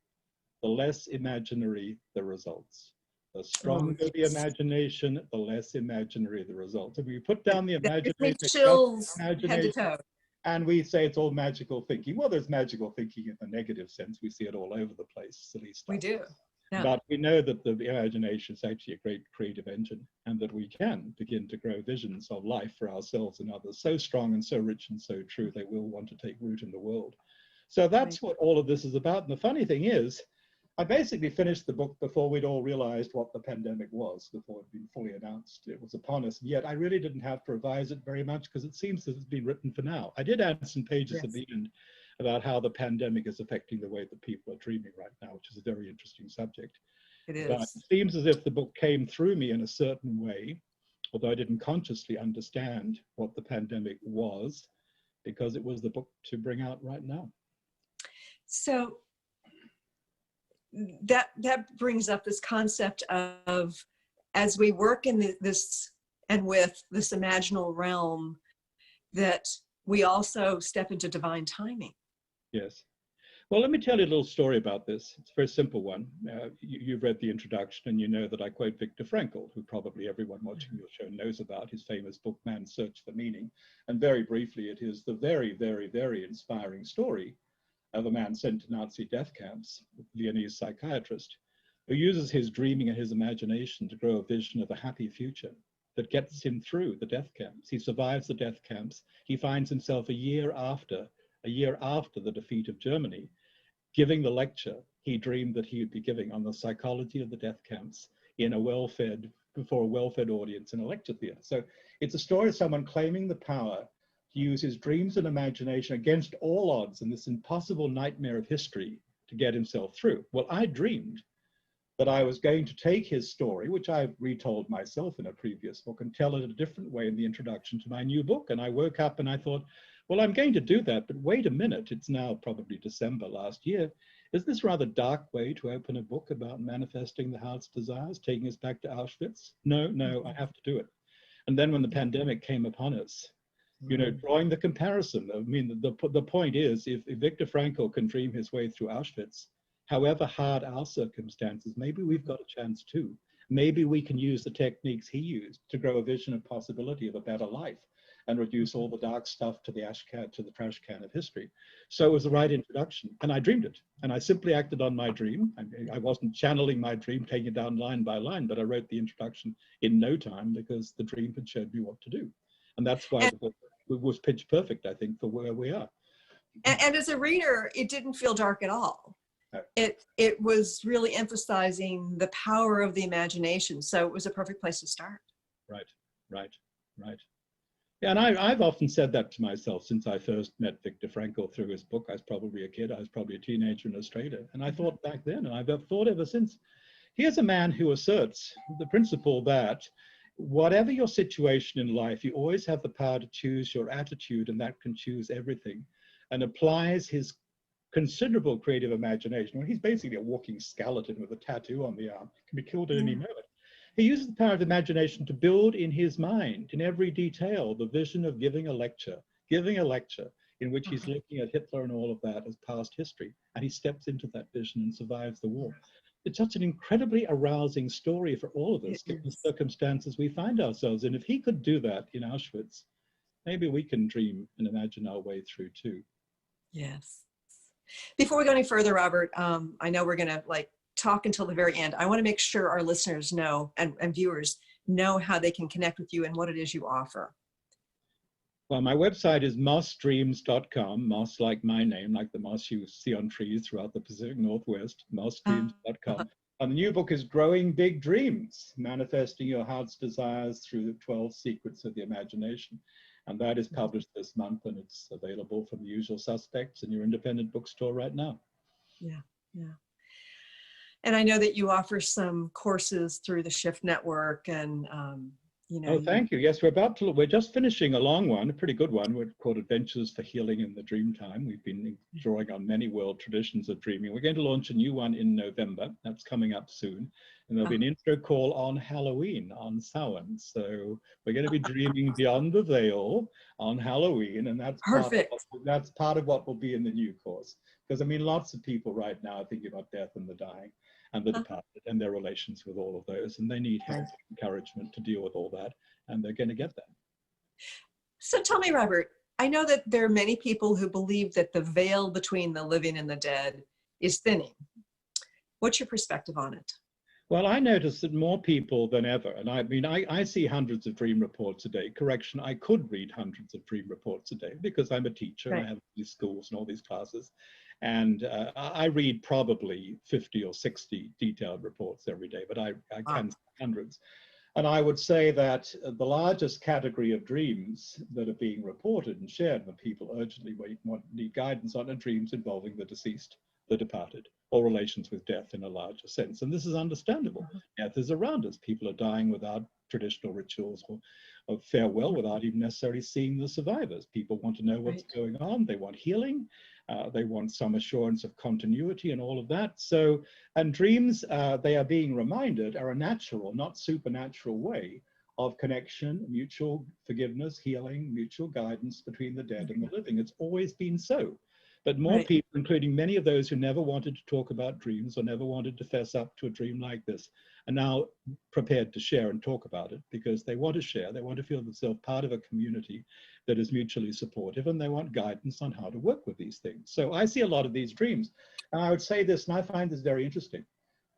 the less imaginary the results. The stronger the imagination, the less imaginary the results. If we put down the imagination, chills head to toe. And we say it's all magical thinking. Well, there's magical thinking in the negative sense. We see it all over the place, silly stuff. We do. Yeah. But we know that the imagination is actually a great creative engine and that we can begin to grow visions of life for ourselves and others so strong and so rich and so true they will want to take root in the world. So that's what all of this is about. And the funny thing is, I basically finished the book before we'd all realized what the pandemic was, before it had been fully announced. It was upon us, and yet I really didn't have to revise it very much because it seems that it's been written for now. I did add some pages at the end about how the pandemic is affecting the way that people are dreaming right now, which is a very interesting subject. It is. But it seems as if the book came through me in a certain way, although I didn't consciously understand what the pandemic was, because it was the book to bring out right now. So that brings up this concept of, as we work in this and with this imaginal realm, that we also step into divine timing. Yes. Well, let me tell you a little story about this. It's a very simple one. You've read the introduction and you know that I quote Viktor Frankl, who probably everyone watching your show knows about, his famous book, Man's Search for Meaning. And very briefly, it is the very, very, very inspiring story of a man sent to Nazi death camps, a Viennese psychiatrist, who uses his dreaming and his imagination to grow a vision of a happy future that gets him through the death camps. He survives the death camps. He finds himself a year after the defeat of Germany, giving the lecture he dreamed that he would be giving on the psychology of the death camps in before a well-fed audience in a lecture theatre. So it's a story of someone claiming the power to use his dreams and imagination against all odds in this impossible nightmare of history to get himself through. Well, I dreamed that I was going to take his story, which I've retold myself in a previous book, and tell it a different way in the introduction to my new book. And I woke up and I thought, well, I'm going to do that, but wait a minute, it's now probably December last year. Is this rather dark way to open a book about manifesting the heart's desires, taking us back to Auschwitz? No, I have to do it. And then when the pandemic came upon us, you know, drawing the comparison, I mean, the point is, if Viktor Frankl can dream his way through Auschwitz, however hard our circumstances, maybe we've got a chance too. Maybe we can use the techniques he used to grow a vision of possibility of a better life and reduce all the dark stuff to the trash can of history. So it was the right introduction, and I dreamed it, and I simply acted on my dream. I wasn't channeling my dream, taking it down line by line, but I wrote the introduction in no time because the dream had showed me what to do. And that's why the book was pitch perfect, I think, for where we are. And as a reader, it didn't feel dark at all. No. It was really emphasizing the power of the imagination. So it was a perfect place to start. Right. Yeah, and I've often said that to myself since I first met Viktor Frankl through his book. I was probably a kid. I was probably a teenager in Australia. And I thought back then, and I've thought ever since, here's a man who asserts the principle that whatever your situation in life, you always have the power to choose your attitude, and that can choose everything, and applies his considerable creative imagination. Well, he's basically a walking skeleton with a tattoo on the arm, can be killed at any moment. He uses the power of imagination to build in his mind, in every detail, the vision of giving a lecture in which he's looking at Hitler and all of that as past history. And he steps into that vision and survives the war. It's such an incredibly arousing story for all of us, given the circumstances we find ourselves in. If he could do that in Auschwitz, maybe we can dream and imagine our way through too. Yes. Before we go any further, Robert, I know we're going to talk until the very end. I want to make sure our listeners know and viewers know how they can connect with you and what it is you offer. Well, my website is mossdreams.com, moss like my name, like the moss you see on trees throughout the Pacific Northwest, mossdreams.com. And the new book is Growing Big Dreams, Manifesting Your Heart's Desires Through the 12 Secrets of the Imagination. And that is published this month, and it's available from the usual suspects in your independent bookstore right now. Yeah. And I know that you offer some courses through the Shift Network, and Oh, thank you. Yes, we're just finishing a long one, a pretty good one. We're called Adventures for Healing in the Dreamtime. We've been drawing on many world traditions of dreaming. We're going to launch a new one in November. That's coming up soon. And there'll be an intro call on Halloween, on Samhain. So we're going to be dreaming beyond the veil on Halloween. And that's part of what will be in the new course. Because, I mean, lots of people right now are thinking about death and the dying and the departed and their relations with all of those. And they need help and encouragement to deal with all that. And they're going to get that. So tell me, Robert, I know that there are many people who believe that the veil between the living and the dead is thinning. What's your perspective on it? Well, I notice that more people than ever, and I mean, I see hundreds of dream reports a day. Correction, I could read hundreds of dream reports a day because I'm a teacher. Right. And I have these schools and all these classes. And I read probably 50 or 60 detailed reports every day, but I can see hundreds. And I would say that the largest category of dreams that are being reported and shared when people urgently need guidance on are dreams involving the deceased, the departed, or relations with death in a larger sense. And this is understandable. Death is around us. People are dying without traditional rituals or of farewell, without even necessarily seeing the survivors. People want to know what's going on. They want healing. They want some assurance of continuity and all of that. So, and dreams, they are being reminded, are a natural, not supernatural way of connection, mutual forgiveness, healing, mutual guidance between the dead and the living. It's always been so. But more Right. people, including many of those who never wanted to talk about dreams or never wanted to fess up to a dream like this, are now prepared to share and talk about it because they want to share. They want to feel themselves part of a community that is mutually supportive, and they want guidance on how to work with these things. So I see a lot of these dreams. And I would say this, and I find this very interesting.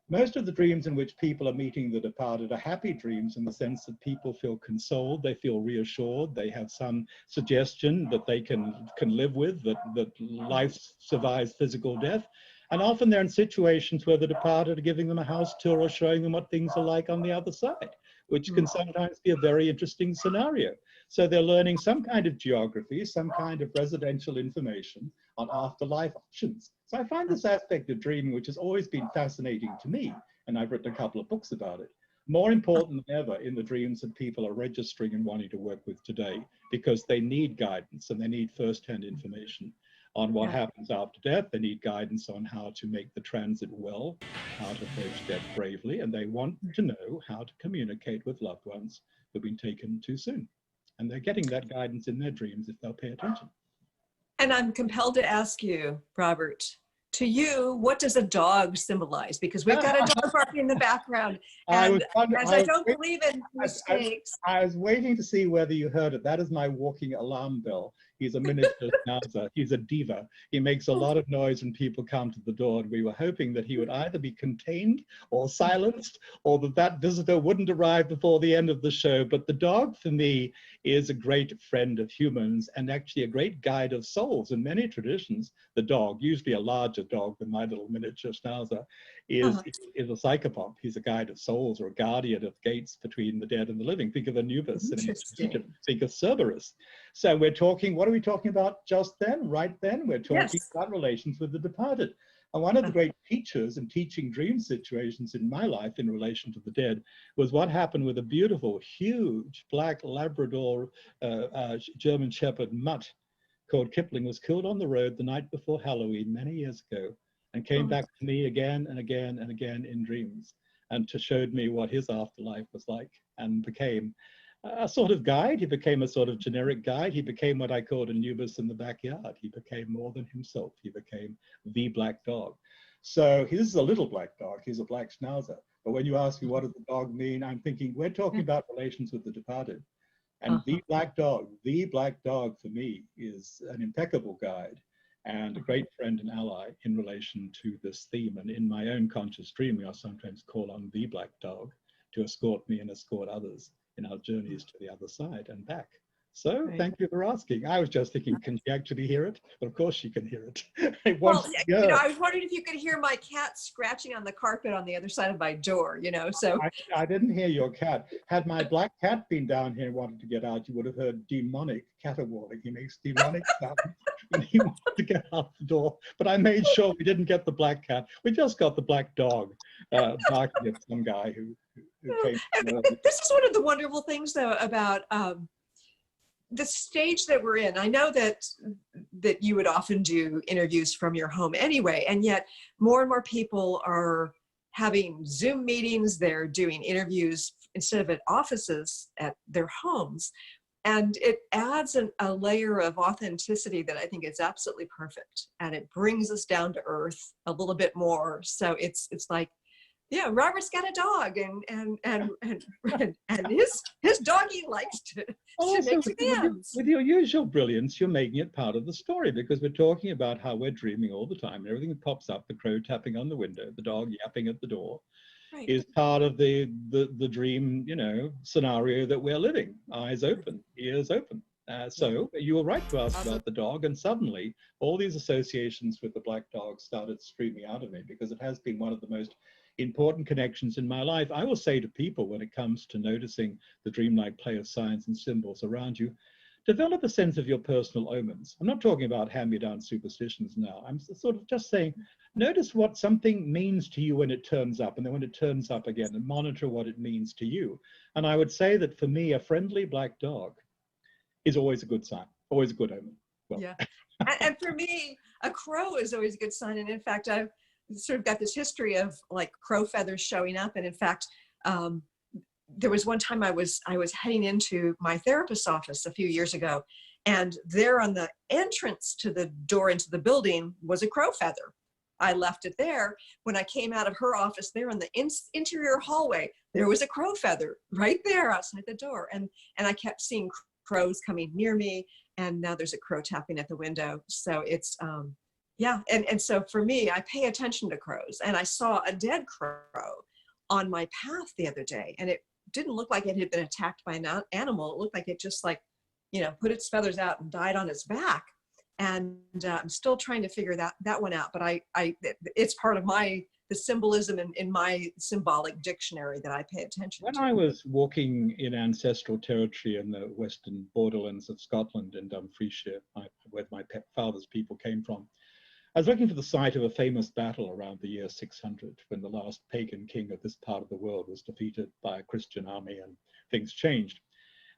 Most of the dreams in which people are meeting the departed are happy dreams in the sense that people feel consoled, they feel reassured, they have some suggestion that they can live with, that life survives physical death. And often they're in situations where the departed are giving them a house tour or showing them what things are like on the other side, which can sometimes be a very interesting scenario. So they're learning some kind of geography, some kind of residential information on afterlife options. So I find this aspect of dreaming, which has always been fascinating to me, and I've written a couple of books about it, more important than ever in the dreams that people are registering and wanting to work with today, because they need guidance and they need first-hand information on what happens after death. They need guidance on how to make the transit well, how to approach death bravely, and they want to know how to communicate with loved ones who've been taken too soon. And they're getting that guidance in their dreams if they'll pay attention. And I'm compelled to ask you, Robert, to you, what does a dog symbolize? Because we've got a dog barking in the background. And I don't believe in mistakes. I was waiting to see whether you heard it. That is my walking alarm bell. He's a miniature schnauzer. He's a diva. He makes a lot of noise when people come to the door, and we were hoping that he would either be contained or silenced, or that visitor wouldn't arrive before the end of the show. But the dog, for me, is a great friend of humans and actually a great guide of souls. In many traditions, the dog, usually a larger dog than my little miniature schnauzer, is a psychopomp. He's a guide of souls or a guardian of gates between the dead and the living. Think of Anubis in Egypt. Think of Cerberus. So we're talking, what are we talking about just then? Right then, we're talking about relations with the departed. And one of the great teachers in teaching dream situations in my life in relation to the dead was what happened with a beautiful, huge black Labrador German Shepherd mutt called Kipling, was killed on the road the night before Halloween many years ago, and came back to me again and again and again in dreams, and showed me what his afterlife was like, and became a sort of guide. He became a sort of generic guide. He became what I called Anubis in the backyard. He became more than himself. He became the black dog. So this is a little black dog. He's a black schnauzer. But when you ask me what does the dog mean, I'm thinking we're talking about relations with the departed. And the black dog for me is an impeccable guide and a great friend and ally in relation to this theme. And in my own conscious dreaming, I sometimes call on the black dog to escort me and escort others in our journeys to the other side and back. So thank you for asking. I was just thinking, can she actually hear it? But of course she can hear it. I was wondering if you could hear my cat scratching on the carpet on the other side of my door, so. I didn't hear your cat. Had my black cat been down here and wanted to get out, you would have heard demonic caterwauling. He makes demonic sounds when he wants to get out the door. But I made sure we didn't get the black cat. We just got the black dog barking at some guy who came. This is one of the wonderful things, though, about the stage that we're in. I know that you would often do interviews from your home anyway, and yet more and more people are having Zoom meetings. They're doing interviews instead of at offices at their homes. And it adds a layer of authenticity that I think is absolutely perfect. And it brings us down to earth a little bit more. So it's like, yeah, Robert's got a dog, and his doggy likes to make demands. With your usual brilliance, you're making it part of the story, because we're talking about how we're dreaming all the time. And everything that pops up, the crow tapping on the window, the dog yapping at the door, is part of the dream, scenario that we're living. Eyes open, ears open. So you were right to ask about the dog, and suddenly all these associations with the black dog started streaming out of me, because it has been one of the most important connections in my life. I will say to people, when it comes to noticing the dreamlike play of signs and symbols around you, develop a sense of your personal omens. I'm not talking about hand-me-down superstitions now. I'm sort of just saying, notice what something means to you when it turns up, and then when it turns up again, and monitor what it means to you. And I would say that for me, a friendly black dog is always a good sign, always a good omen. Well. Yeah, and for me, a crow is always a good sign. And in fact, I've sort of got this history of like crow feathers showing up. And in fact, there was one time I was heading into my therapist's office a few years ago, and there on the entrance to the door into the building was a crow feather. I left it there. When I came out of her office there in the interior hallway, there was a crow feather right there outside the door. And I kept seeing crows coming near me, and now there's a crow tapping at the window. So it's, yeah. And so for me, I pay attention to crows, and I saw a dead crow on my path the other day, and it didn't look like it had been attacked by an animal. It looked like it just put its feathers out and died on its back. And I'm still trying to figure that one out, but it's part of the symbolism in my symbolic dictionary that I pay attention to. When I was walking in ancestral territory in the western borderlands of Scotland in Dumfriesshire, where my father's people came from, I was looking for the site of a famous battle around the year 600, when the last pagan king of this part of the world was defeated by a Christian army and things changed.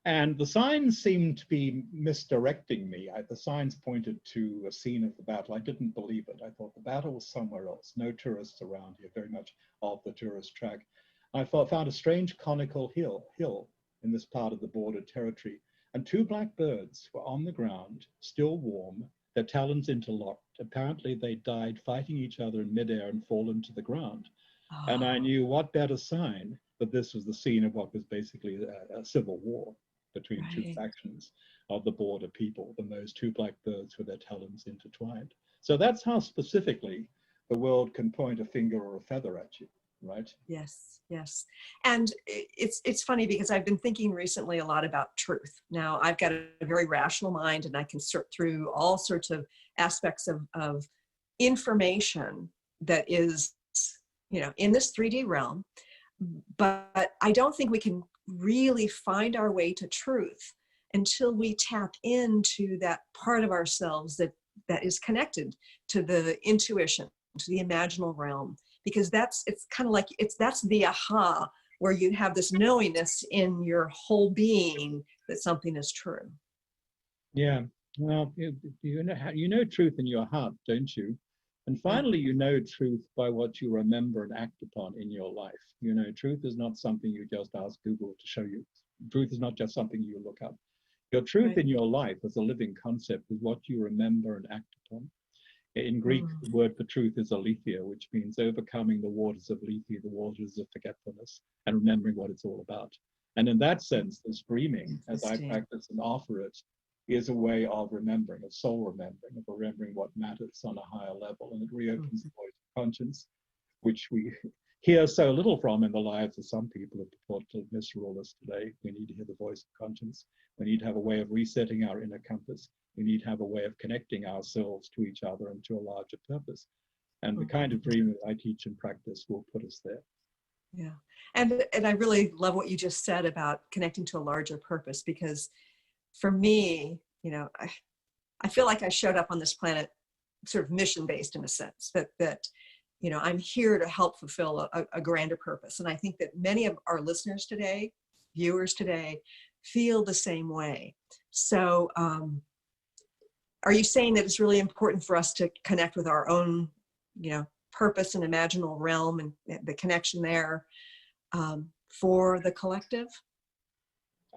And the signs seemed to be misdirecting me. The signs pointed to a scene of the battle. I didn't believe it. I thought the battle was somewhere else. No tourists around here, very much off the tourist track. I found a strange conical hill in this part of the border territory. And two black birds were on the ground, still warm, their talons interlocked. Apparently they died fighting each other in midair and fallen to the ground. Oh. And I knew what better sign that this was the scene of what was basically a civil war between two factions of the border people than those two black birds with their talons intertwined. So that's how specifically the world can point a finger or a feather at you, right? Yes, yes. And it's funny because I've been thinking recently a lot about truth. Now, I've got a very rational mind, and I can sort through all sorts of aspects of information that is, in this 3D realm, but I don't think we can really find our way to truth until we tap into that part of ourselves that is connected to the intuition, to the imaginal realm, because that's the aha, where you have this knowingness in your whole being that something is true. Yeah, well, you know truth in your heart, don't you? And finally, you know truth by what you remember and act upon in your life. Truth is not something you just ask Google to show you. Truth is not just something you look up. Your truth in your life as a living concept is what you remember and act upon. In Greek, the word for truth is aletheia, which means overcoming the waters of lethe, the waters of forgetfulness, and remembering what it's all about. And in that sense, this dreaming, as I practice and offer it, is a way of remembering, of soul remembering, of remembering what matters on a higher level. And it reopens the voice of conscience, which we hear so little from in the lives of some people who purport to misrule us today. We need to hear the voice of conscience. We need to have a way of resetting our inner compass. We need to have a way of connecting ourselves to each other and to a larger purpose. And the kind of dream that I teach and practice will put us there. Yeah. And I really love what you just said about connecting to a larger purpose, because for me, I feel like I showed up on this planet sort of mission-based in a sense, that I'm here to help fulfill a grander purpose. And I think that many of our listeners today, viewers today, feel the same way. So are you saying that it's really important for us to connect with our own, purpose and imaginal realm and the connection there for the collective?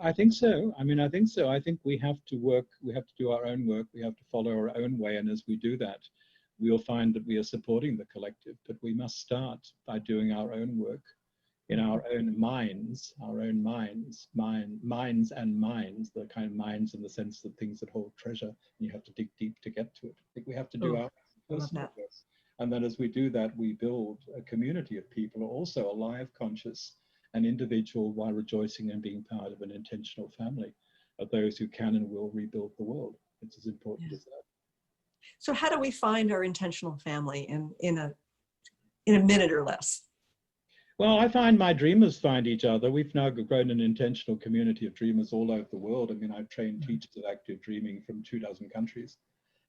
I think so. I think so. I think we have to work, we have to do our own work, we have to follow our own way. And as we do that, we'll find that we are supporting the collective, but we must start by doing our own work in our own minds, minds and minds, the kind of minds in the sense of things that hold treasure, and you have to dig deep to get to it. I think we have to do our personal work. And then as we do that, we build a community of people who are also alive, conscious, and individual, while rejoicing and being part of an intentional family of those who can and will rebuild the world. It's as important as that. So how do we find our intentional family in a minute or less? Well, I find my dreamers find each other. We've now grown an intentional community of dreamers all over the world. I've trained teachers of active dreaming from 24 countries.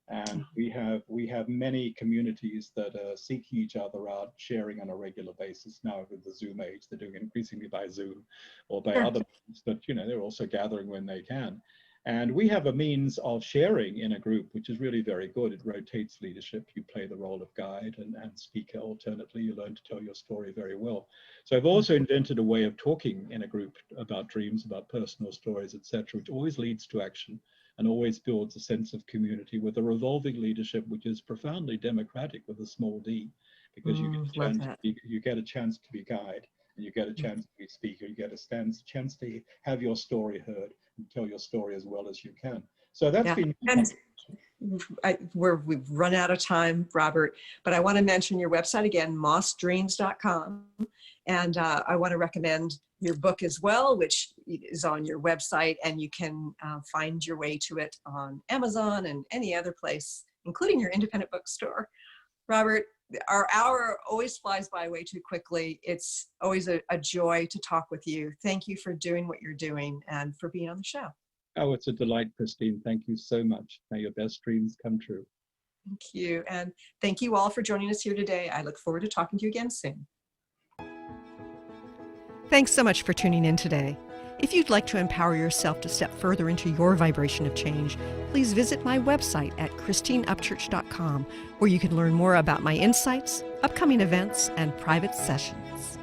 And we have many communities that are seeking each other out, sharing on a regular basis. Now with the Zoom age, they're doing it increasingly by Zoom or by other means, but they're also gathering when they can. And we have a means of sharing in a group, which is really very good. It rotates leadership. You play the role of guide and speaker alternately. You learn to tell your story very well. So I've also invented a way of talking in a group about dreams, about personal stories, etc., which always leads to action and always builds a sense of community with a revolving leadership, which is profoundly democratic with a small d, because you get a chance to be guide, and you get a chance to be speaker, you get a chance to have your story heard and tell your story as well as you can. So that's been... And we've run out of time, Robert, but I want to mention your website again, mossdreams.com. And I want to recommend your book as well, which is on your website, and you can find your way to it on Amazon and any other place, including your independent bookstore. Robert, our hour always flies by way too quickly. It's always a joy to talk with you. Thank you for doing what you're doing and for being on the show. Oh, it's a delight, Christine. Thank you so much. May your best dreams come true. Thank you. And thank you all for joining us here today. I look forward to talking to you again soon. Thanks so much for tuning in today. If you'd like to empower yourself to step further into your vibration of change, please visit my website at christineupchurch.com, where you can learn more about my insights, upcoming events, and private sessions.